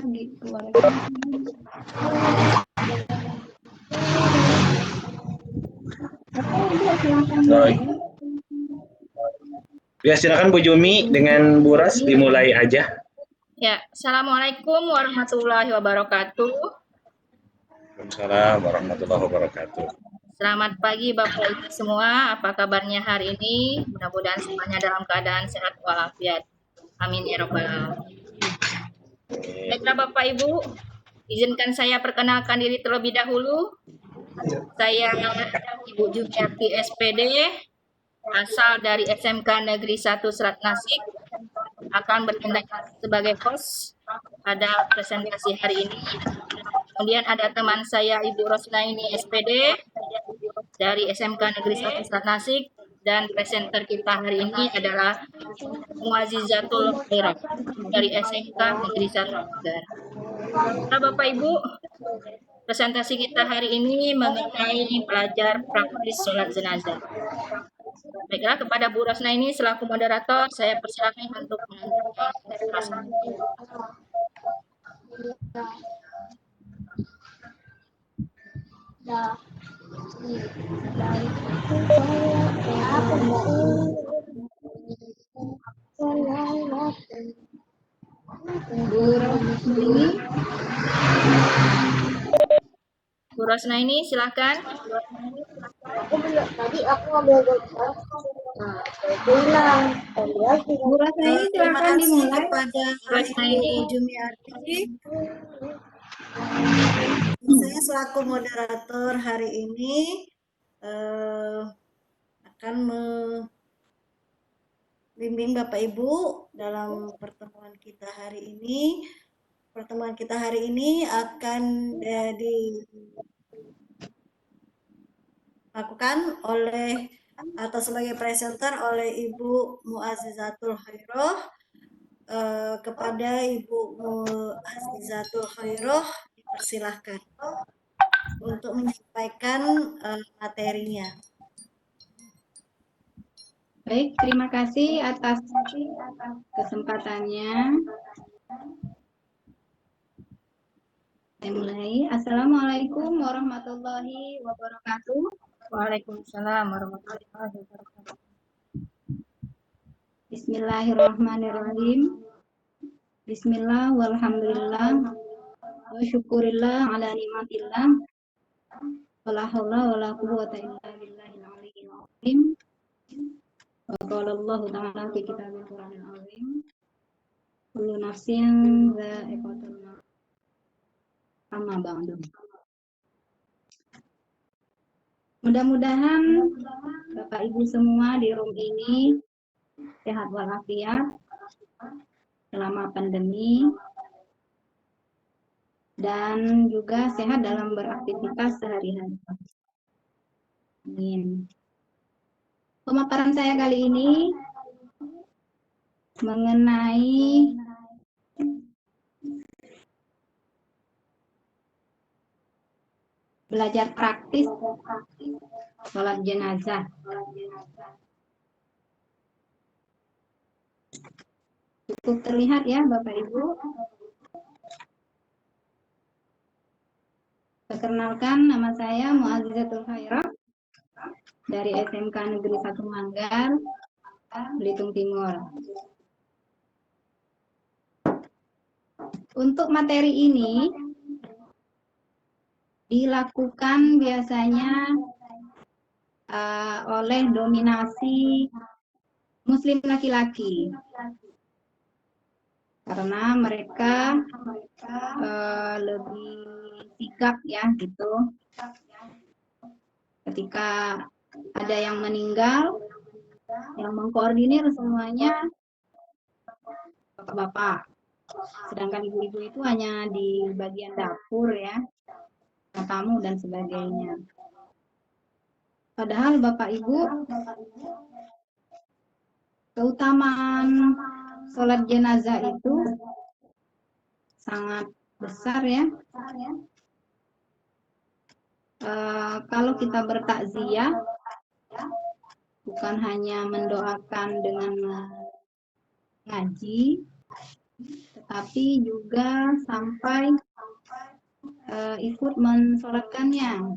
Gitu. Ya, silakan Bu Jumi dengan Bu Ras dimulai aja. Ya, Assalamualaikum warahmatullahi wabarakatuh. Waalaikumsalam warahmatullahi wabarakatuh. Selamat pagi Bapak Ibu semua, apa kabarnya hari ini? Mudah-mudahan semuanya dalam keadaan sehat walafiat. Amin ya rabbal alamin. Baiklah Bapak Ibu, izinkan saya perkenalkan diri terlebih dahulu. Saya Ibu Jumiati SPD, asal dari SMK Negeri 1 Selat Nasik, akan bertindak sebagai host pada presentasi hari ini. Kemudian ada teman saya Ibu Rosnaini SPD dari SMK Negeri 1 Selat Nasik, dan presenter kita hari ini adalah Muazizatul Khairah dari SMK Negeri 1 Manggar. Nah, Bapak Ibu, presentasi kita hari ini mengenai pelajar praktis sholat jenazah. Baiklah, kepada Bu Rosnaini selaku moderator, saya persilakan untuk melanjutkan penjelasan. Bu Rosnaini, silakan. Tadi aku ngambil gambar. Bilang, Bu Rosnaini silakan dimulai. kepada Rosnaini Ibu Jumiarti. Saya selaku moderator hari ini akan membimbing Bapak Ibu dalam pertemuan kita hari ini. Pertemuan kita hari ini akan dilakukan oleh atau sebagai presenter oleh Ibu Muazizatul Khairah. Kepada Ibu Muazizatul Khairah dipersilahkan untuk menyampaikan materinya. Baik, terima kasih atas kesempatannya. Saya mulai. Assalamualaikum warahmatullahi wabarakatuh. Waalaikumsalam warahmatullahi wabarakatuh. Bismillahirrahmanirrahim. Bismillah walhamdulillah wa syukurillah ala nikmatillah. Wala haula wala quwwata illa billahil aliyyil azim. Wa qala Allah ta'ala fi kitabil Qur'anil azim. Kullu nafsin dha'iqatul maut. Amma ba'du. Mudah-mudahan Bapak Ibu semua di room ini sehat walafiat selama pandemi dan juga sehat dalam beraktivitas sehari-hari. Amin. Pemaparan saya kali ini mengenai belajar praktis sholat jenazah. Cukup terlihat ya Bapak Ibu. Perkenalkan, nama saya Muazizatul Khairah dari SMK Negeri 1 Manggar, Belitung Timur. Untuk materi ini dilakukan biasanya oleh dominasi Muslim laki-laki, karena mereka lebih sigap ya gitu. Ketika ada yang meninggal, yang mengkoordinir semuanya bapak-bapak, sedangkan ibu-ibu itu hanya di bagian dapur ya, tamu dan sebagainya. Padahal Bapak Ibu, keutamaan sholat jenazah itu sangat besar ya. Kalau kita bertakziah, bukan hanya mendoakan dengan ngaji, tapi juga sampai ikut mensolatkannya.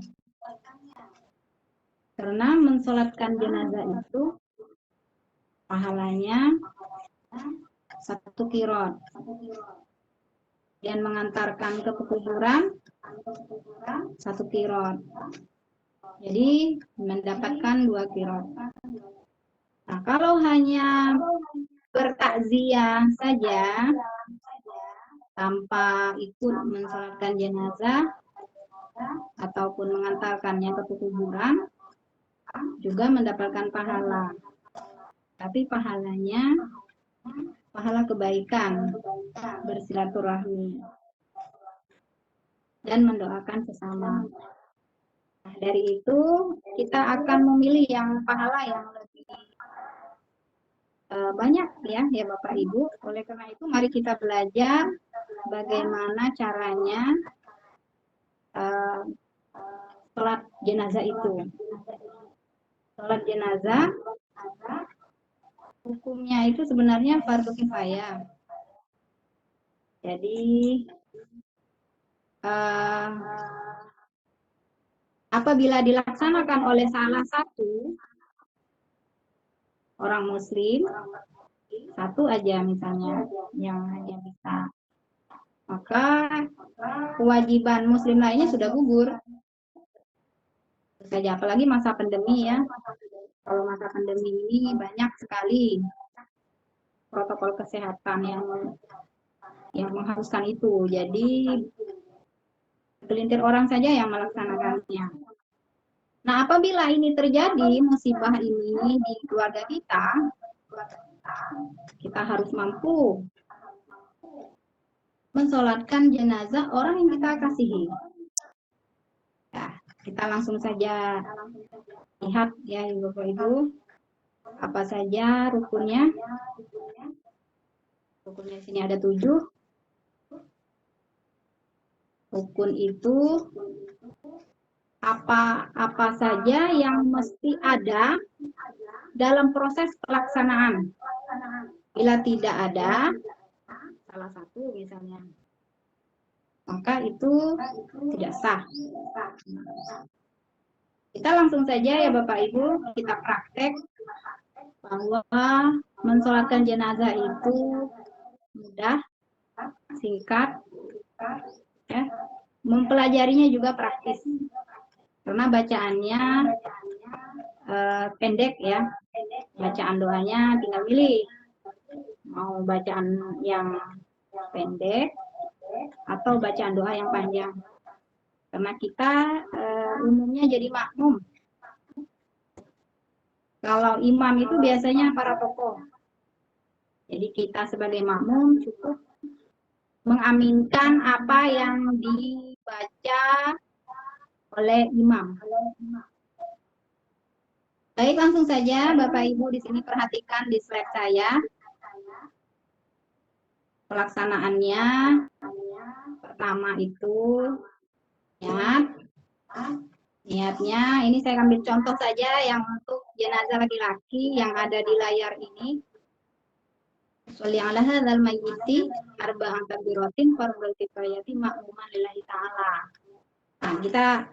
Karena mensolatkan jenazah itu pahalanya 1 qirot. Dan mengantarkan ke kuburan 1 qirot. Jadi mendapatkan 2 qirot. Nah, kalau hanya bertakziah saja tanpa ikut mensolatkan jenazah ataupun mengantarkannya ke kuburan juga mendapatkan pahala. Tapi pahalanya pahala kebaikan, bersilaturahmi dan mendoakan sesama. Nah, dari itu kita akan memilih yang pahala yang lebih banyak ya Bapak Ibu. Oleh karena itu mari kita belajar bagaimana caranya sholat jenazah itu. Sholat jenazah hukumnya itu sebenarnya fardu kifayah. Jadi apabila dilaksanakan oleh salah satu orang muslim, satu aja misalnya yang hanya bisa, maka kewajiban muslim lainnya sudah gugur. Saja apalagi masa pandemi ya. Kalau masa pandemi ini banyak sekali protokol kesehatan yang mengharuskan itu. Jadi segelintir orang saja yang melaksanakannya. Nah, apabila ini terjadi musibah ini di keluarga kita harus mampu mensolatkan jenazah orang yang kita kasihi. Ya, kita langsung saja lihat ya Bapak Ibu, apa saja rukunnya. Rukunnya sini ada 7. Rukun itu apa saja yang mesti ada dalam proses pelaksanaan. Bila tidak ada salah satu misalnya, maka itu tidak sah. Kita langsung saja ya Bapak Ibu, kita praktek bahwa mensolatkan jenazah itu mudah, singkat, ya. Mempelajarinya juga praktis. Karena bacaannya pendek ya. Bacaan doanya tinggal pilih. Mau bacaan yang pendek atau bacaan doa yang panjang. Karena kita umumnya jadi makmum. Kalau imam itu biasanya para tokoh. Jadi kita sebagai makmum cukup mengaminkan apa yang dibaca oleh imam. Baik, langsung saja Bapak Ibu di sini perhatikan di slide saya. Pelaksanaannya pertama itu niatnya ini saya ambil contoh saja yang untuk jenazah laki-laki yang ada di layar ini. Sholli ala hadzal mayyiti arba'an takbiratin fardhu kifayati ma'muman lillahi ta'ala. Nah, kita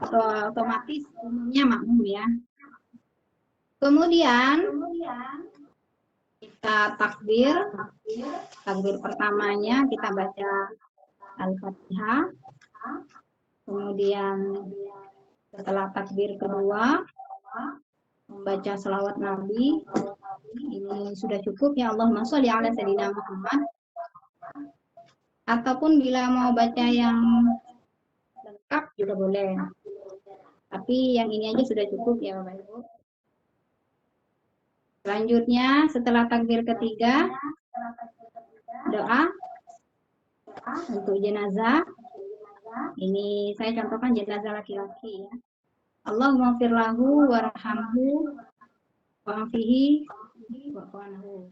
otomatis umumnya makmum ya. Kemudian kita takbir pertamanya kita baca Al-Fatihah. Kemudian setelah takbir kedua membaca selawat Nabi. Ini sudah cukup ya, Allahumma sholli ala sayyidina Muhammad. Ataupun bila mau baca yang lengkap juga boleh. Tapi yang ini aja sudah cukup ya Bapak Ibu. Selanjutnya setelah takbir ketiga doa untuk jenazah. Ini saya contohkan jenazah laki-laki ya. Allahumma firlahu warhamhu wa'afihi wa'anhu.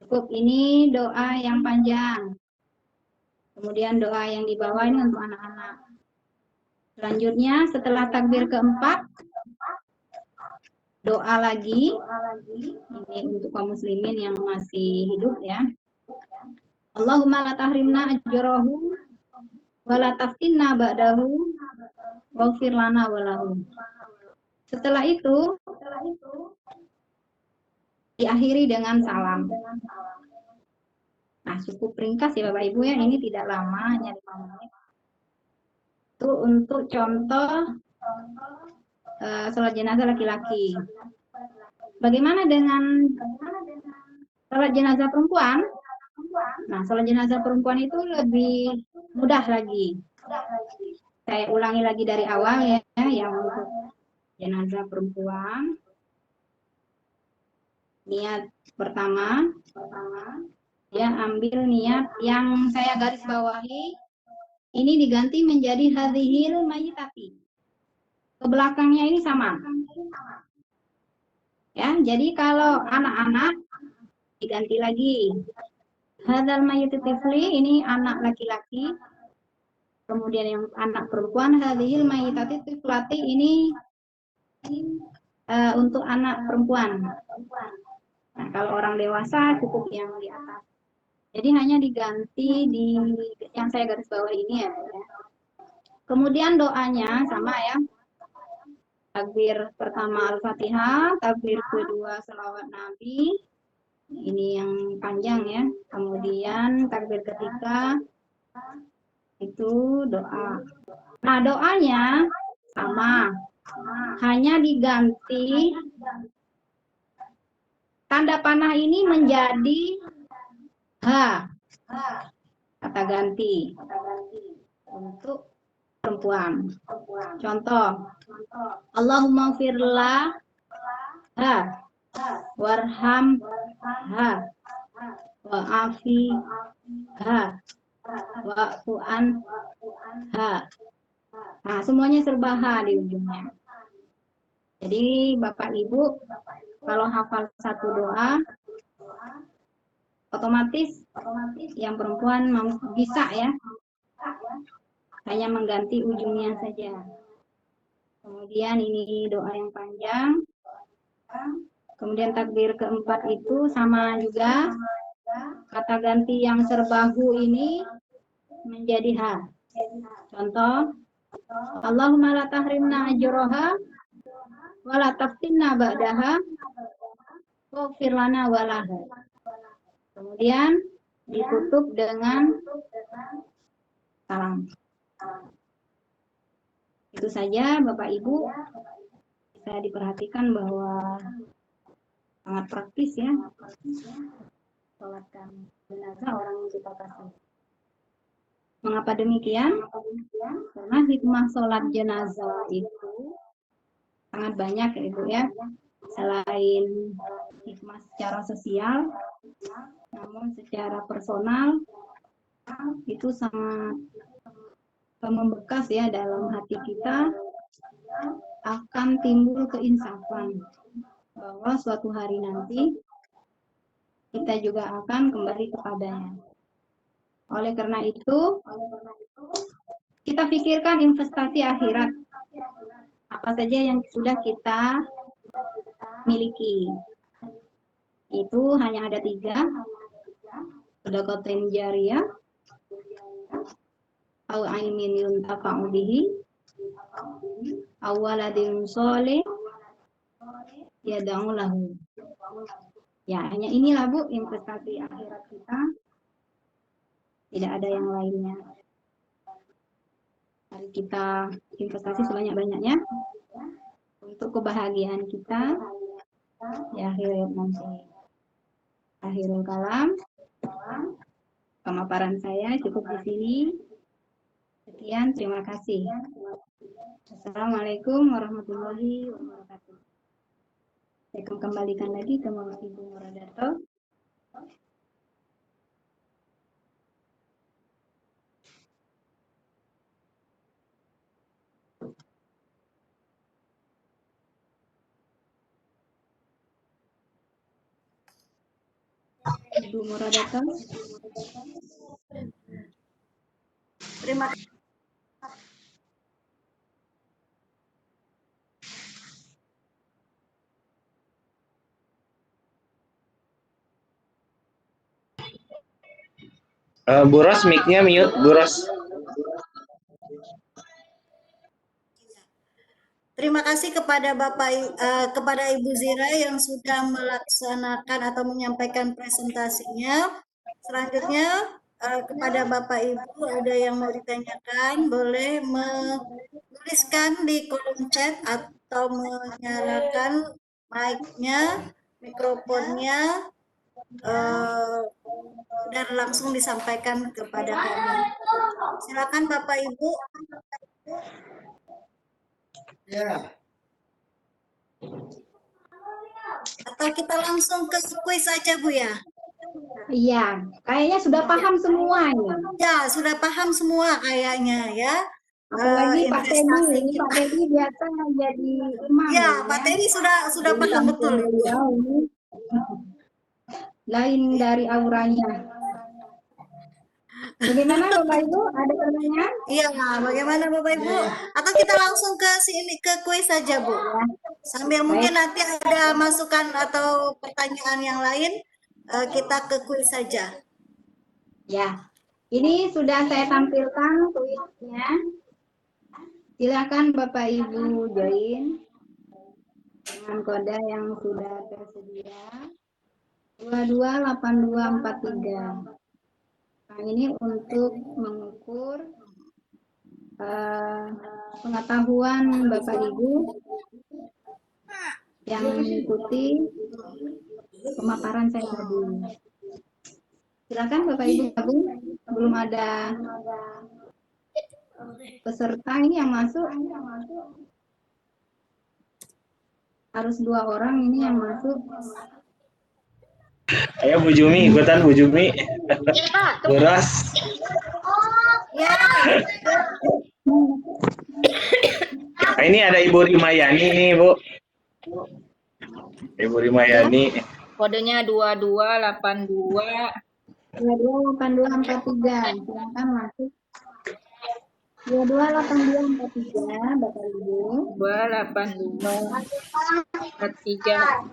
Cukup, ini doa yang panjang. Kemudian doa yang di bawah ini untuk anak-anak. Selanjutnya setelah takbir keempat doa lagi. Ini untuk kaum muslimin yang masih hidup ya. Allahumma la tahrimna ajrahu wa la taftinna ba'dahu waghfir lana wa lahu. Setelah itu diakhiri dengan salam. Nah, cukup ringkas ya Bapak Ibu ya, ini tidak lama, hanya 5 menit. Itu untuk contoh sholat jenazah laki-laki. Bagaimana dengan sholat jenazah perempuan? Nah, sholat jenazah perempuan itu lebih mudah lagi. Saya ulangi lagi dari awal ya, yang untuk jenazah perempuan. Niat pertama, ya ambil niat yang saya garis bawahi, ini diganti menjadi hadhil mayitati. Ke belakangnya ini sama. Ya, jadi kalau anak-anak diganti lagi. Hadzal mayyitu tifli, ini anak laki-laki. Kemudian yang anak perempuan, hadhil mayyitati tiflati, ini untuk anak perempuan. Nah, kalau orang dewasa cukup yang di atas. Jadi hanya diganti di yang saya garis bawah ini ya. Kemudian doanya sama ya. Takbir pertama Al-Fatihah, takbir kedua selawat Nabi. Ini yang panjang ya. Kemudian takbir ketiga itu doa. Nah, doanya sama. Hanya diganti tanda panah ini menjadi H. Kata ganti untuk perempuan. Contoh, Allahumma firlah ha warham ha wa'afi ha wa'fu'an ha. Nah, semuanya serba ha di ujungnya. Jadi Bapak Ibu kalau hafal satu doa otomatis yang perempuan bisa ya. Hanya mengganti ujungnya saja. Kemudian ini doa yang panjang. Kemudian takbir keempat itu sama juga. Kata ganti yang serbahu ini menjadi ha. Contoh, Allahumma la tahrimna ajroha wa la taftinna ba'daha waghfir lana wa laha. Kemudian ditutup dengan salam. Itu saja Bapak Ibu, bisa diperhatikan bahwa sangat praktis ya. Sholatkan jenazah orang yang kita kasih. Mengapa demikian? Karena hikmah sholat jenazah itu sangat banyak ya Ibu ya. Selain hikmah secara sosial, namun secara personal itu sangat membekas ya dalam hati kita, akan timbul keinsafan bahwa suatu hari nanti kita juga akan kembali kepadanya. Oleh karena itu, kita pikirkan investasi akhirat. Apa saja yang sudah kita miliki. Itu hanya ada 3. Sedekahun jariyah, au ilmin yuntafa'u bihi, aw waladin sholih yad'u lahu. Ya, hanya inilah Bu investasi akhirat kita. Tidak ada yang lainnya. Mari kita investasi sebanyak-banyaknya untuk kebahagiaan kita di akhirat nanti. Akhirul kalam. Pemaparan saya cukup di sini. Sekian, terima kasih. Assalamualaikum warahmatullahi wabarakatuh. Saya kembalikan lagi ke Ibu Moderator. Ibu Moderator. Terima kasih. Bu Ros, mic-nya mute, Bu Ros. Terima kasih kepada kepada Ibu Zira yang sudah melaksanakan atau menyampaikan presentasinya. Selanjutnya kepada Bapak Ibu ada yang mau ditanyakan, boleh menuliskan di kolom chat atau menyalakan mic-nya, mikrofonnya, dan langsung disampaikan kepada kami. Silakan Bapak Ibu. Atau kita langsung ke kuis saja Bu ya? Iya, kayaknya sudah paham semua ini. Ya, sudah paham semua kayaknya ya. Apalagi Pak Teddy, Investasi ini kita. Pak Teddy biasa jadi imam. Ya, Pak Teddy sudah Jadi paham betul langsung Ibu. beliau ini lain dari auranya. Bagaimana Bapak Ibu? Ada pertanyaan? Iya, bagaimana Bapak Ibu? Atau kita langsung ke sini ke kuis saja Bu. Sambil mungkin nanti ada masukan atau pertanyaan yang lain, kita ke kuis saja. Ya, ini sudah saya tampilkan kuisnya. Silakan Bapak Ibu join dengan kode yang sudah tersedia 228243. Nah, ini untuk mengukur pengetahuan Bapak Ibu yang mengikuti pemaparan saya tadi. Silakan Bapak Ibu gabung. Belum ada peserta ini yang masuk. Harus 2 orang ini yang masuk. Ayo Bu Jumi, ikutan Bu Jumi. Iya Pak, Bu Ros. Ya, Nah, ini ada Ibu Rimayani nih Bu. Ibu Rimayani. kodenya 2282. 228243. Silakan masuk. 228243 Bapak Ibu. 28243.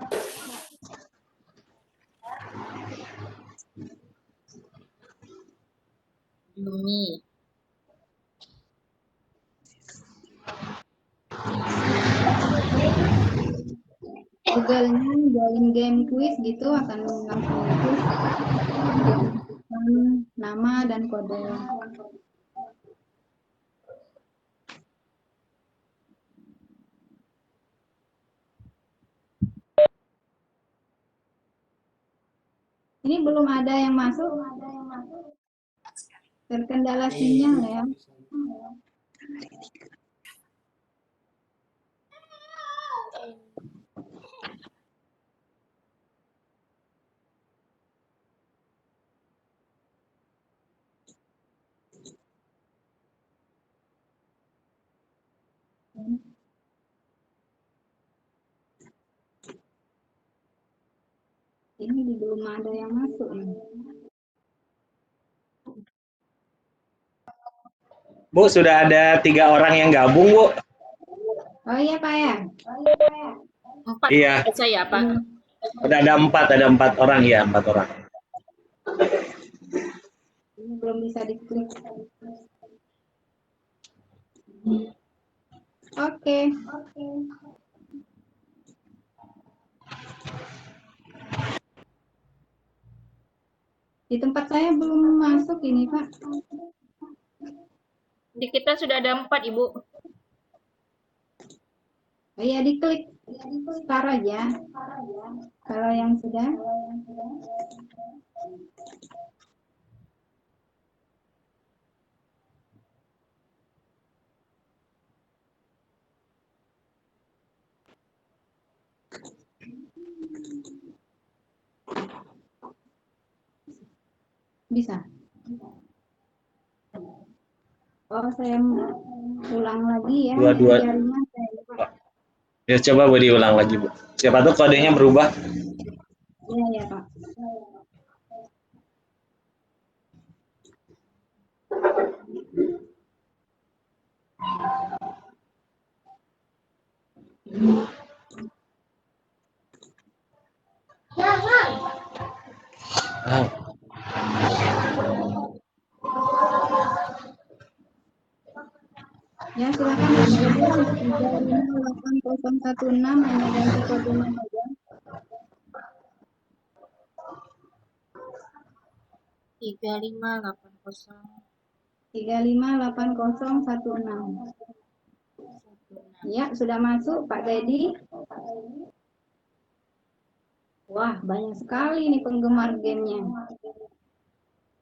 Yumi. Google-nya join game quiz gitu akan langsung muncul nama dan kode. Ini belum ada yang masuk. Terkendala sinyal ya. Ini belum ada yang masuk nih. Bu, sudah ada 3 orang yang gabung Bu. Oh iya Pak ya. 4 Iya. saya Pak. Udah ada 4 orang ya, 4 orang. Ini belum bisa diklik. Oke. Di tempat saya belum masuk ini Pak. Di kita sudah ada 4 Ibu. Oh iya diklik start aja. Kalau yang sudah. Bisa. Oh, saya ulang lagi ya. Dua-dua. Jaringan saya lupa. Ya coba Bu diulang lagi Bu. Siapa tuh kodenya berubah. Iya ya Pak. Ya, silakan Bapak Ibu 358016 hanya ganti kodenya saja. 3580. 358016. Ya, sudah masuk Pak Teddy. Wah, banyak sekali nih penggemar gamenya.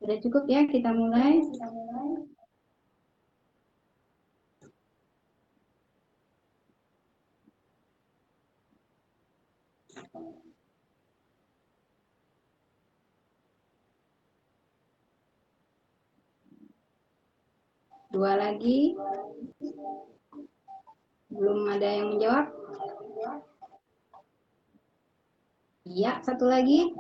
Sudah cukup ya, kita mulai. Dua lagi. Belum ada yang menjawab. Iya, satu lagi.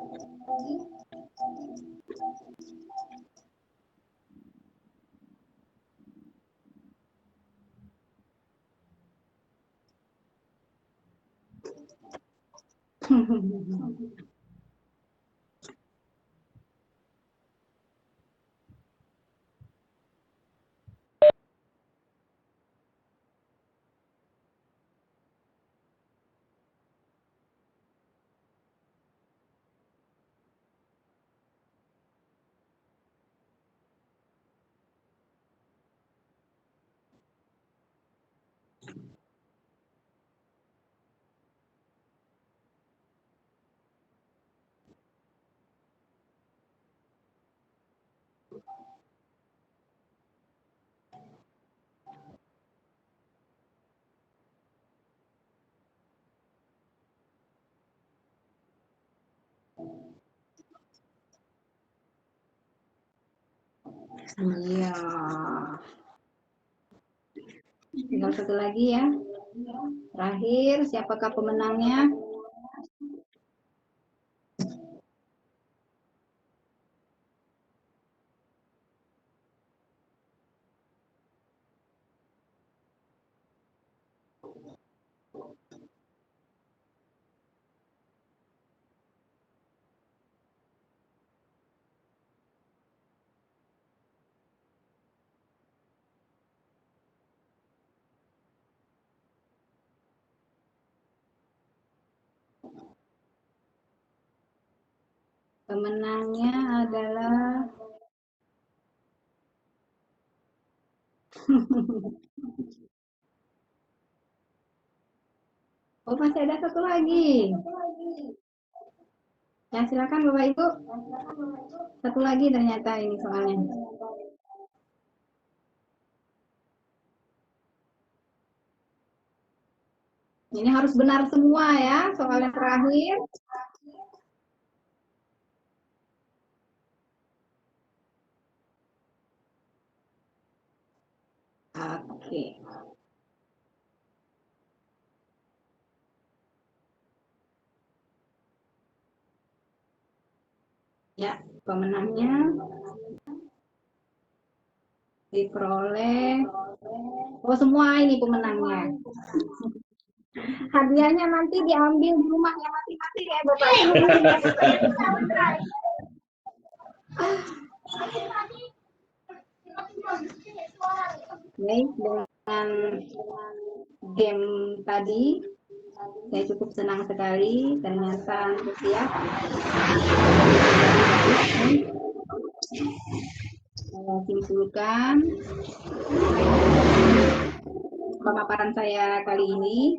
Iya. Tinggal satu lagi ya. Terakhir, siapakah pemenangnya? Pemenangnya adalah oh, masih ada satu lagi. Ya, silakan Bapak Ibu. Satu lagi ternyata ini soalnya. Ini harus benar semua ya, soal yang terakhir. Oke. Ya, pemenangnya diperoleh. Oh, semua ini pemenangnya. Hadiahnya nanti diambil di rumahnya masing-masing ya, Bapak Ibu. Baik, dengan game tadi saya cukup senang sekali, ternyata antusias. Saya simpulkan pemaparan saya kali ini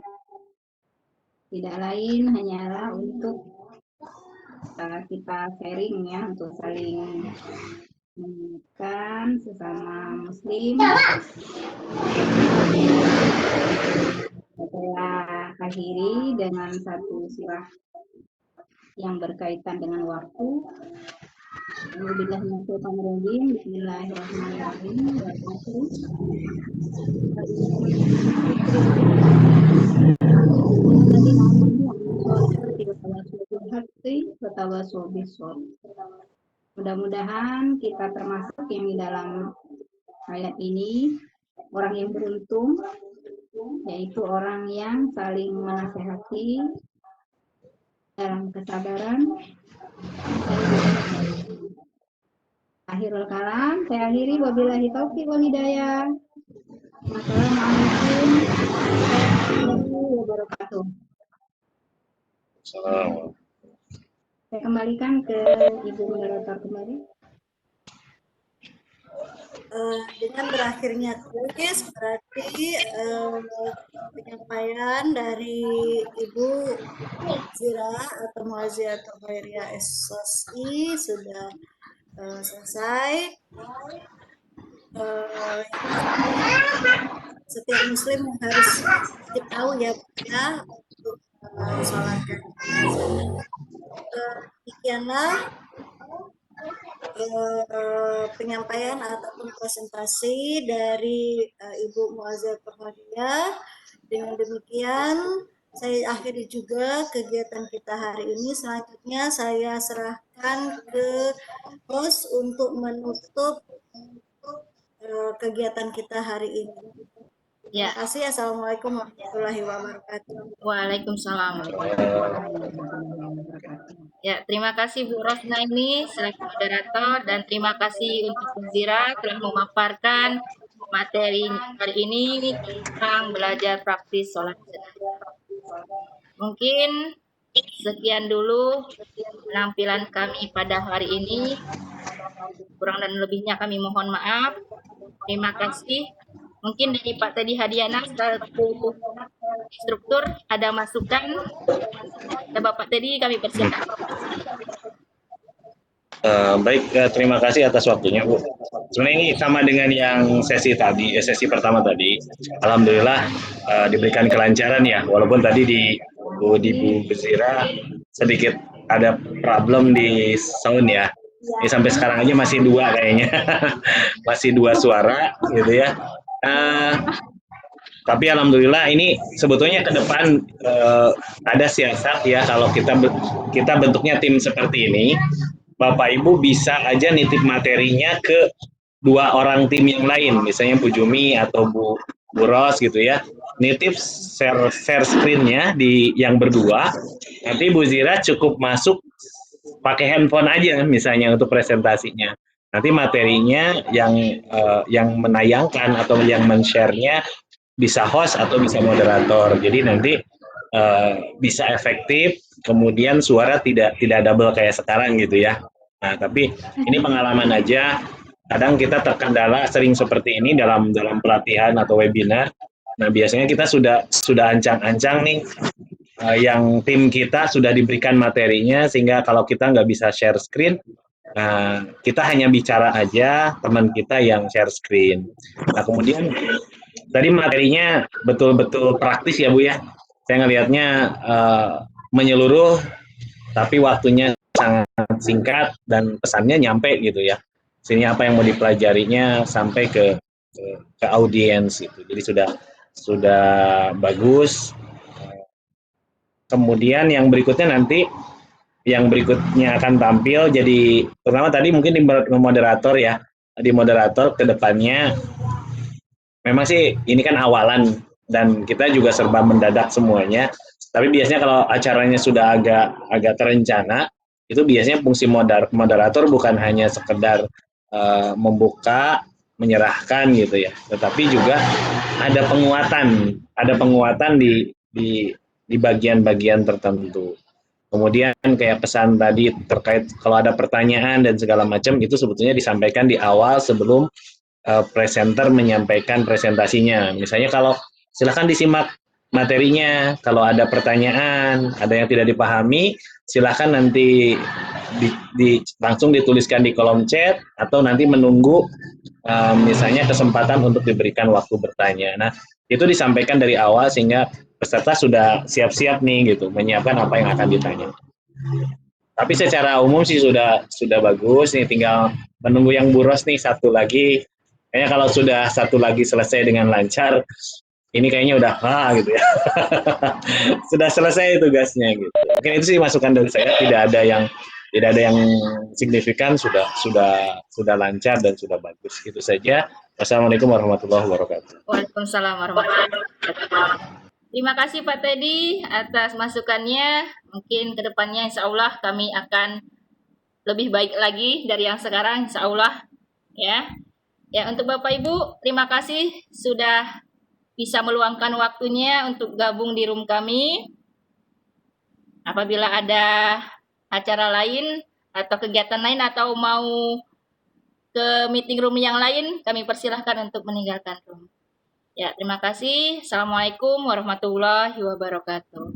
tidak lain hanyalah untuk kita sharing ya, untuk saling mengingatkan sesama muslim. Saya akhiri dengan satu sirah yang berkaitan dengan waktu. Bismillahirrahmanirrahim. Mudah-mudahan kita termasuk yang di dalam ayat ini orang yang beruntung, yaitu orang yang saling menasehati dalam kesabaran. Akhirul kalam, saya akhiri wabillahi taufiq wal hidayah. Assalamualaikum warahmatullahi wabarakatuh. Salam. Saya kembalikan ke Ibu moderator kembali. Dengan berakhirnya kuis berarti penyampaian dari Ibu Zira atau Muaziatul Khairiyah SSI sudah selesai. Setiap muslim harus wajib tahu ya untuk sholat. Demikianlah penyampaian ataupun presentasi dari Ibu Muaziatul Khairiyah. Dengan demikian saya akhiri juga kegiatan kita hari ini. Selanjutnya saya serahkan ke host untuk menutup kegiatan kita hari ini. Ya, Terima kasih. Assalamualaikum warahmatullahi wabarakatuh. Waalaikumsalam. Ya, terima kasih Bu Rosna ini selaku moderator dan terima kasih untuk Bu Zira telah memaparkan materi hari ini tentang belajar praktis sholat jenazah. Mungkin sekian dulu penampilan kami pada hari ini. Kurang dan lebihnya kami mohon maaf. Terima kasih. Mungkin dari Pak Teddy Hadiana selaku instruktur ada masukan. Ya Bapak Teddy kami persilakan. Baik, terima kasih atas waktunya, Bu. Sebenarnya ini sama dengan yang sesi tadi, sesi pertama tadi. Alhamdulillah diberikan kelancaran ya, walaupun tadi di Bu Bezira sedikit ada problem di sound ya. Ini sampai sekarang aja masih dua kayaknya, masih dua suara gitu ya. Tapi alhamdulillah ini sebetulnya ke depan ada siasat ya kalau kita bentuknya tim seperti ini. Bapak Ibu bisa aja nitip materinya ke dua orang tim yang lain, misalnya Bu Jumi atau Bu Ros gitu ya. Nitip share screen-nya di yang berdua. Nanti Bu Zira cukup masuk pakai handphone aja misalnya untuk presentasinya. Nanti materinya yang menayangkan atau yang men-share-nya bisa host atau bisa moderator. Jadi nanti bisa efektif, kemudian suara tidak double kayak sekarang gitu ya. Nah, tapi ini pengalaman aja. Kadang kita terkendala sering seperti ini dalam pelatihan atau webinar. Nah, biasanya kita sudah ancang-ancang nih yang tim kita sudah diberikan materinya sehingga kalau kita nggak bisa share screen, kita hanya bicara aja, teman kita yang share screen. Nah, kemudian tadi materinya betul-betul praktis ya Bu ya. Saya ngelihatnya menyeluruh, tapi waktunya sangat singkat dan pesannya nyampe gitu ya. Sini apa yang mau dipelajarinya sampai ke audiens itu. Jadi sudah bagus. Kemudian yang berikutnya akan tampil jadi pertama tadi mungkin di moderator ya. Di moderator ke depannya memang sih ini kan awalan dan kita juga serba mendadak semuanya. Tapi biasanya kalau acaranya sudah agak terencana, itu biasanya fungsi moderator bukan hanya sekedar membuka, menyerahkan gitu ya, tetapi juga ada penguatan di bagian-bagian tertentu. Kemudian kayak pesan tadi terkait kalau ada pertanyaan dan segala macam itu sebetulnya disampaikan di awal sebelum presenter menyampaikan presentasinya. Misalnya kalau silakan disimak materinya, kalau ada pertanyaan, ada yang tidak dipahami, silakan nanti langsung dituliskan di kolom chat atau nanti menunggu misalnya kesempatan untuk diberikan waktu bertanya. Nah, itu disampaikan dari awal sehingga peserta sudah siap-siap nih gitu, menyiapkan apa yang akan ditanya. Tapi secara umum sih sudah bagus nih, tinggal menunggu yang Bu Ros nih satu lagi. Kayaknya kalau sudah satu lagi selesai dengan lancar, ini kayaknya udah gitu ya. Sudah selesai tugasnya gitu. Mungkin itu sih masukan dari saya, tidak ada yang signifikan, sudah lancar dan sudah bagus. Gitu saja. Wassalamualaikum warahmatullahi wabarakatuh. Waalaikumsalam warahmatullahi wabarakatuh. Terima kasih Pak Teddy atas masukannya. Mungkin ke depannya insya Allah kami akan lebih baik lagi dari yang sekarang insya Allah ya. Ya, untuk Bapak Ibu, terima kasih sudah bisa meluangkan waktunya untuk gabung di room kami. Apabila ada acara lain atau kegiatan lain atau mau ke meeting room yang lain, kami persilahkan untuk meninggalkan room. Ya, terima kasih. Assalamualaikum warahmatullahi wabarakatuh.